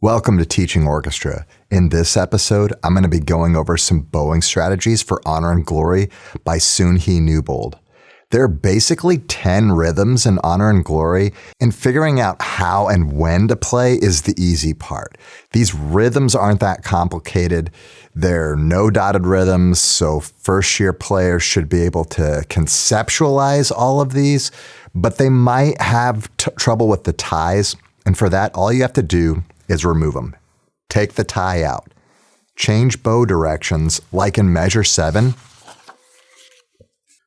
Welcome to Teaching Orchestra. In this episode, I'm going to be going over some bowing strategies for Honor and Glory by Soon-Hee Newbold. There are basically 10 rhythms in Honor and Glory, and figuring out how and when to play is the easy part. These rhythms aren't that complicated. They're no dotted rhythms, so first-year players should be able to conceptualize all of these, but they might have trouble with the ties, and for that, all you have to do is remove them. Take the tie out. Change bow directions, like in measure 7.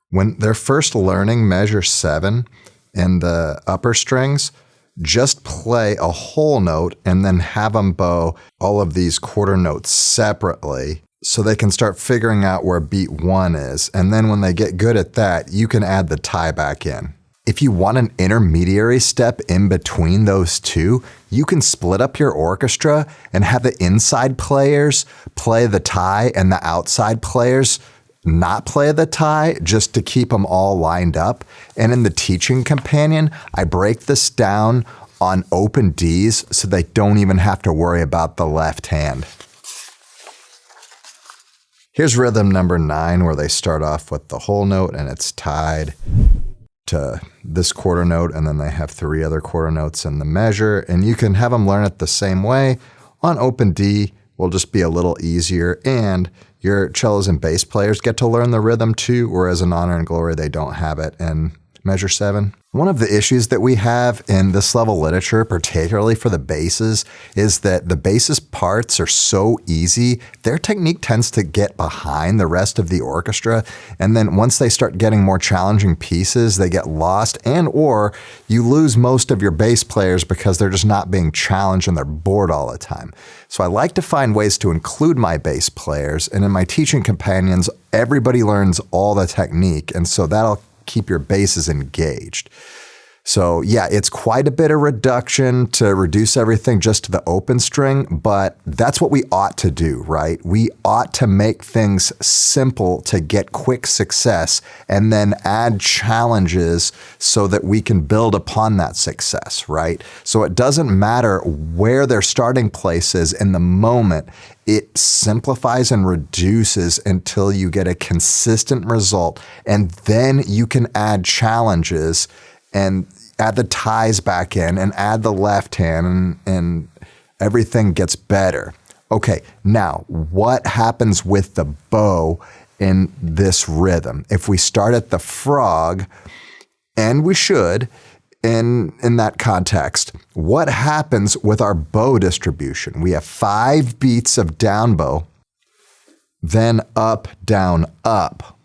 When they're first learning measure 7 in the upper strings, just play a whole note and then have them bow all of these quarter notes separately so they can start figuring out where beat 1 is. And then when they get good at that, you can add the tie back in. If you want an intermediary step in between those two, you can split up your orchestra and have the inside players play the tie and the outside players not play the tie, just to keep them all lined up. And in the teaching companion, I break this down on open Ds so they don't even have to worry about the left hand. Here's rhythm number 9, where they start off with the whole note and it's tied to this quarter note, and then they have 3 other quarter notes in the measure, and you can have them learn it the same way. On open D will just be a little easier, and your cellos and bass players get to learn the rhythm too, whereas in Honor and Glory they don't have it in measure 7. One of the issues that we have in this level literature, particularly for the basses, is that the basses parts are so easy, their technique tends to get behind the rest of the orchestra, and then once they start getting more challenging pieces, they get lost, and or you lose most of your bass players because they're just not being challenged and they're bored all the time. So I like to find ways to include my bass players, and in my teaching companions, everybody learns all the technique, and so that'll keep your basses engaged. So yeah, it's quite a bit of reduction to reduce everything just to the open string, but that's what we ought to do, right? We ought to make things simple to get quick success and then add challenges so that we can build upon that success, right? So it doesn't matter where their starting place is in the moment. It simplifies and reduces until you get a consistent result, and then you can add challenges and add the ties back in and add the left hand, and everything gets better. Okay, now what happens with the bow in this rhythm? If we start at the frog, and we should, in that context, what happens with our bow distribution? We have 5 beats of down bow, then up, down, up.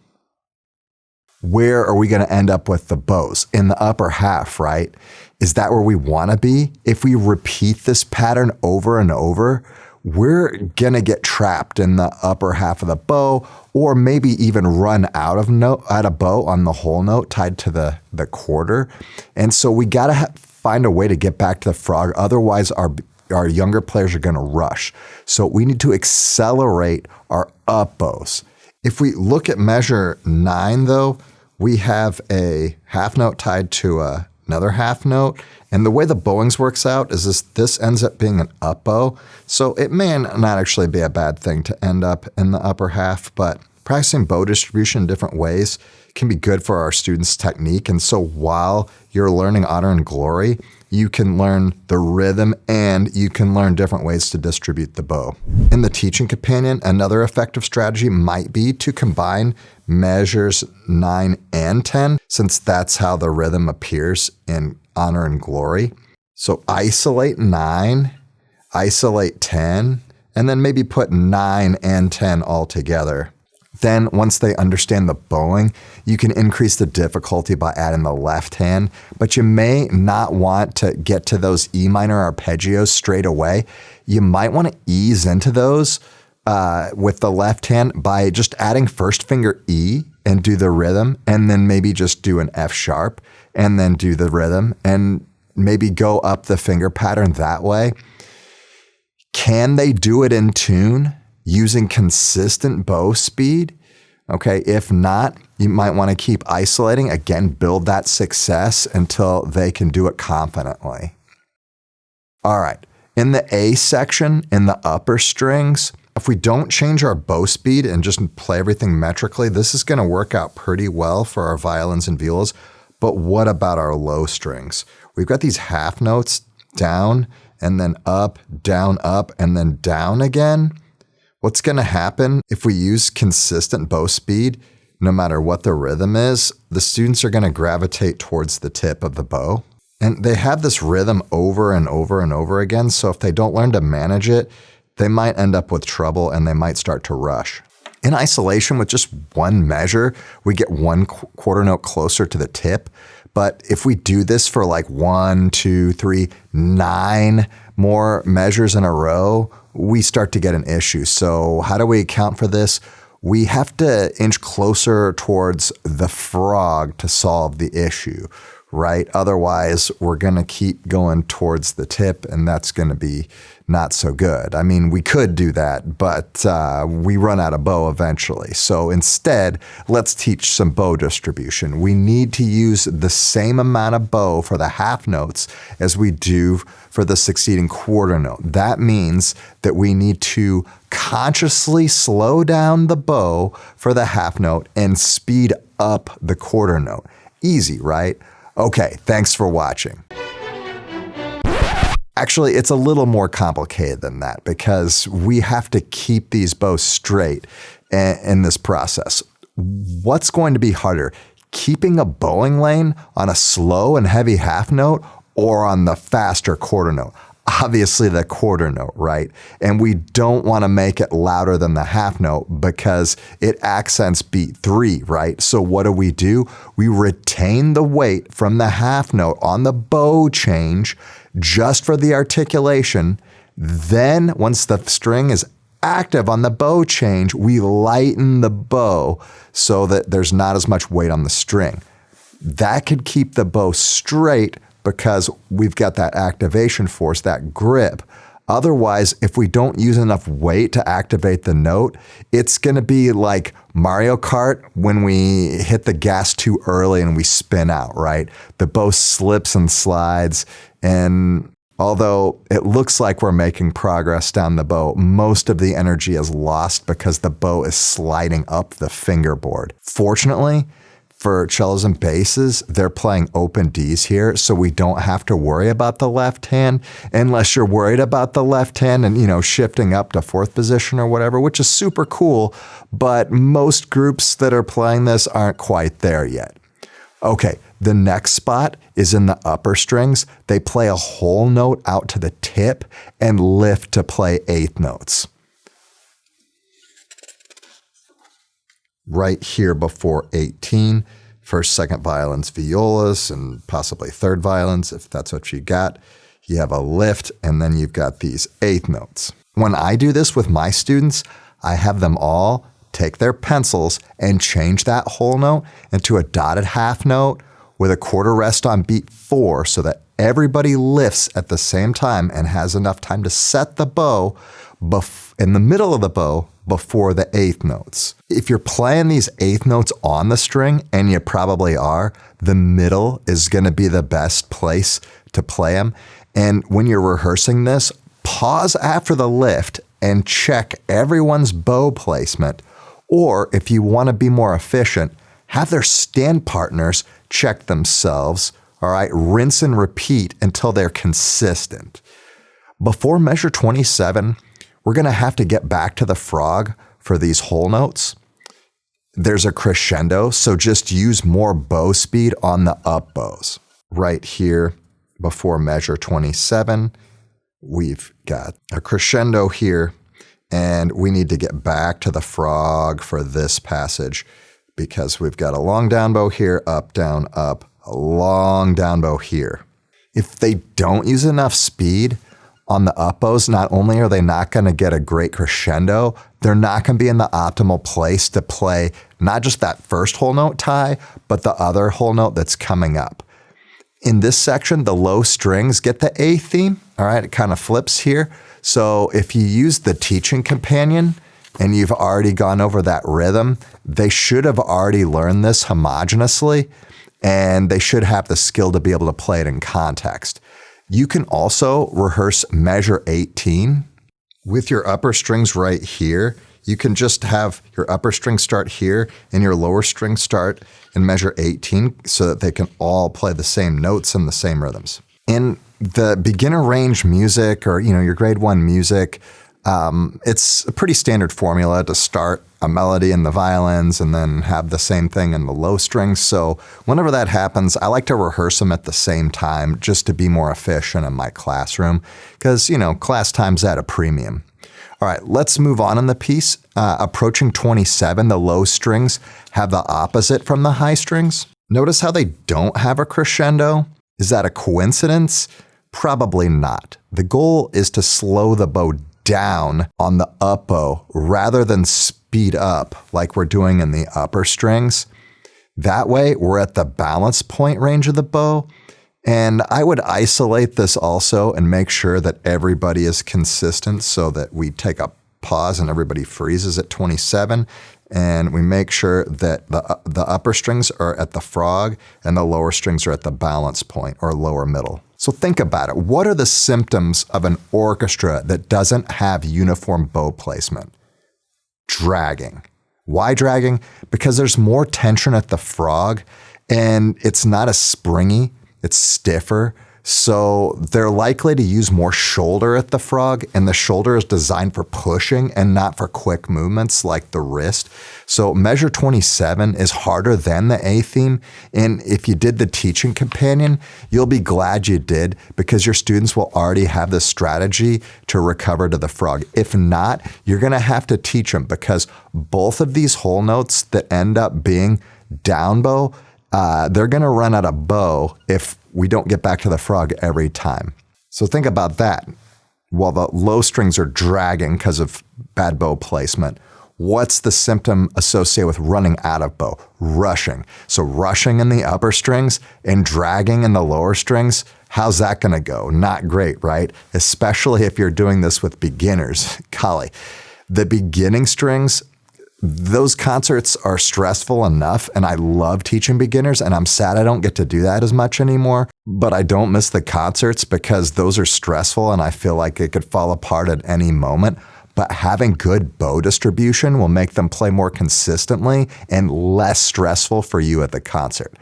Where are we going to end up with the bows? In the upper half, right? Is that where we want to be? If we repeat this pattern over and over, we're going to get trapped in the upper half of the bow, or maybe even run out of bow on the whole note tied to the quarter. And so we got to find a way to get back to the frog. Otherwise, our younger players are going to rush. So we need to accelerate our up bows. If we look at measure 9, though, we have a half note tied to another half note. And the way the bowings works out is this ends up being an up bow. So it may not actually be a bad thing to end up in the upper half, but practicing bow distribution in different ways can be good for our students' technique. And so while you're learning Honor and Glory, you can learn the rhythm and you can learn different ways to distribute the bow. In the teaching companion, another effective strategy might be to combine measures 9 and 10, since that's how the rhythm appears in Honor and Glory. So isolate 9, isolate 10, and then maybe put 9 and 10 all together. Then once they understand the bowing, you can increase the difficulty by adding the left hand, but you may not want to get to those E minor arpeggios straight away. You might want to ease into those with the left hand by just adding first finger E and do the rhythm, and then maybe just do an F sharp and then do the rhythm, and maybe go up the finger pattern that way. Can they do it in tune using consistent bow speed? Okay, if not, you might want to keep isolating. Again, build that success until they can do it confidently. All right, In the A section, in the upper strings, if we don't change our bow speed and just play everything metrically, this is going to work out pretty well for our violins and violas. But what about our low strings? We've got these half notes down and then up, and then down again. What's going to happen if we use consistent bow speed, no matter what the rhythm is, the students are going to gravitate towards the tip of the bow. And they have this rhythm over and over and over again. So if they don't learn to manage it, they might end up with trouble and they might start to rush. In isolation with just one measure, we get one quarter note closer to the tip. But if we do this for like 1, 2, 3, 9 more measures in a row, we start to get an issue. So how do we account for this? We have to inch closer towards the frog to solve the issue, right? Otherwise, we're going to keep going towards the tip, and that's going to be not so good. I mean, we could do that, but we run out of bow eventually. So instead, let's teach some bow distribution. We need to use the same amount of bow for the half notes as we do for the succeeding quarter note. That means that we need to consciously slow down the bow for the half note and speed up the quarter note. Easy, right? Okay, thanks for watching. Actually, it's a little more complicated than that because we have to keep these bows straight in this process. What's going to be harder, keeping a bowing lane on a slow and heavy half note or on the faster quarter note? Obviously the quarter note, right? And we don't want to make it louder than the half note because it accents beat 3, right? So what do? We retain the weight from the half note on the bow change just for the articulation. Then once the string is active on the bow change, we lighten the bow so that there's not as much weight on the string. That could keep the bow straight because we've got that activation force, that grip. Otherwise, if we don't use enough weight to activate the note, it's going to be like Mario Kart when we hit the gas too early and we spin out, right? The bow slips and slides, and although it looks like we're making progress down the bow, most of the energy is lost because the bow is sliding up the fingerboard. Fortunately, for cellos and basses, they're playing open Ds here, so we don't have to worry about the left hand unless you're worried about the left hand and, shifting up to 4th position or whatever, which is super cool, but most groups that are playing this aren't quite there yet. Okay, the next spot is in the upper strings. They play a whole note out to the tip and lift to play 8th notes. Right here before 18, first, second violins, violas, and possibly third violins, if that's what you got. You have a lift, and then you've got these 8th notes. When I do this with my students, I have them all take their pencils and change that whole note into a dotted half note with a quarter rest on beat 4 so that everybody lifts at the same time and has enough time to set the bow in the middle of the bow before the 8th notes. If you're playing these 8th notes on the string, and you probably are, the middle is going to be the best place to play them. And when you're rehearsing this, pause after the lift and check everyone's bow placement. Or if you want to be more efficient, have their stand partners check themselves. All right, rinse and repeat until they're consistent. Before measure 27, we're going to have to get back to the frog for these whole notes. There's a crescendo, so just use more bow speed on the up bows. Right here before measure 27, we've got a crescendo here, and we need to get back to the frog for this passage because we've got a long down bow here, up, down, up, a long down bow here. If they don't use enough speed on the up bows, not only are they not going to get a great crescendo, they're not going to be in the optimal place to play not just that first whole note tie, but the other whole note that's coming up. In this section, the low strings get the A theme. All right, it kind of flips here. So if you use the teaching companion and you've already gone over that rhythm, they should have already learned this homogenously, and they should have the skill to be able to play it in context. You can also rehearse measure 18 with your upper strings right here. You can just have your upper string start here and your lower string start in measure 18 so that they can all play the same notes and the same rhythms. In the beginner range music or your grade 1 music, it's a pretty standard formula to start a melody in the violins and then have the same thing in the low strings. So whenever that happens, I like to rehearse them at the same time just to be more efficient in my classroom because, class time's at a premium. All right, let's move on in the piece. Approaching 27, the low strings have the opposite from the high strings. Notice how they don't have a crescendo? Is that a coincidence? Probably not. The goal is to slow the bow down on the up bow rather than speed up like we're doing in the upper strings. That way, we're at the balance point range of the bow. And I would isolate this also and make sure that everybody is consistent so that we take a pause and everybody freezes at 27. And we make sure that the upper strings are at the frog and the lower strings are at the balance point or lower middle. So think about it. What are the symptoms of an orchestra that doesn't have uniform bow placement? Dragging. Why dragging? Because there's more tension at the frog and it's not as springy. It's stiffer, so they're likely to use more shoulder at the frog, and the shoulder is designed for pushing and not for quick movements like the wrist. So measure 27 is harder than the A theme, and if you did the teaching companion, you'll be glad you did because your students will already have the strategy to recover to the frog. If not, you're going to have to teach them because both of these whole notes that end up being down bow, they're going to run out of bow if we don't get back to the frog every time. So think about that. While the low strings are dragging because of bad bow placement, what's the symptom associated with running out of bow? Rushing. So rushing in the upper strings and dragging in the lower strings, how's that going to go? Not great, right? Especially if you're doing this with beginners. Golly, the beginning strings, those concerts are stressful enough, and I love teaching beginners, and I'm sad I don't get to do that as much anymore, but I don't miss the concerts because those are stressful and I feel like it could fall apart at any moment. But having good bow distribution will make them play more consistently and less stressful for you at the concert.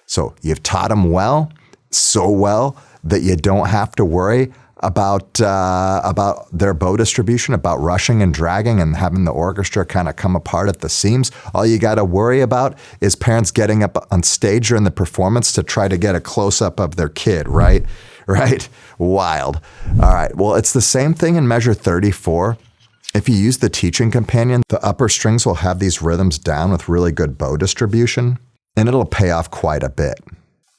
So you've taught them well, so well that you don't have to worry about their bow distribution, about rushing and dragging and having the orchestra kind of come apart at the seams. All you got to worry about is parents getting up on stage during the performance to try to get a close-up of their kid, right? Right? Wild. All right. Well, it's the same thing in measure 34. If you use the teaching companion, the upper strings will have these rhythms down with really good bow distribution, and it'll pay off quite a bit.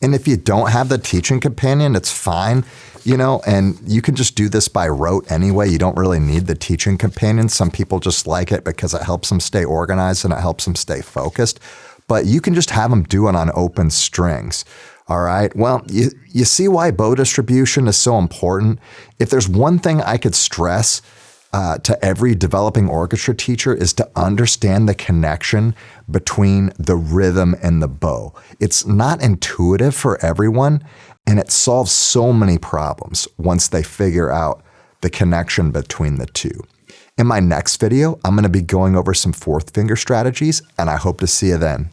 And if you don't have the teaching companion, it's fine, and you can just do this by rote anyway. You don't really need the teaching companion. Some people just like it because it helps them stay organized and it helps them stay focused. But you can just have them do it on open strings. All right. Well, you see why bow distribution is so important. If there's one thing I could stress to every developing orchestra teacher is to understand the connection between the rhythm and the bow. It's not intuitive for everyone, and it solves so many problems once they figure out the connection between the two. In my next video, I'm going to be going over some fourth finger strategies, and I hope to see you then.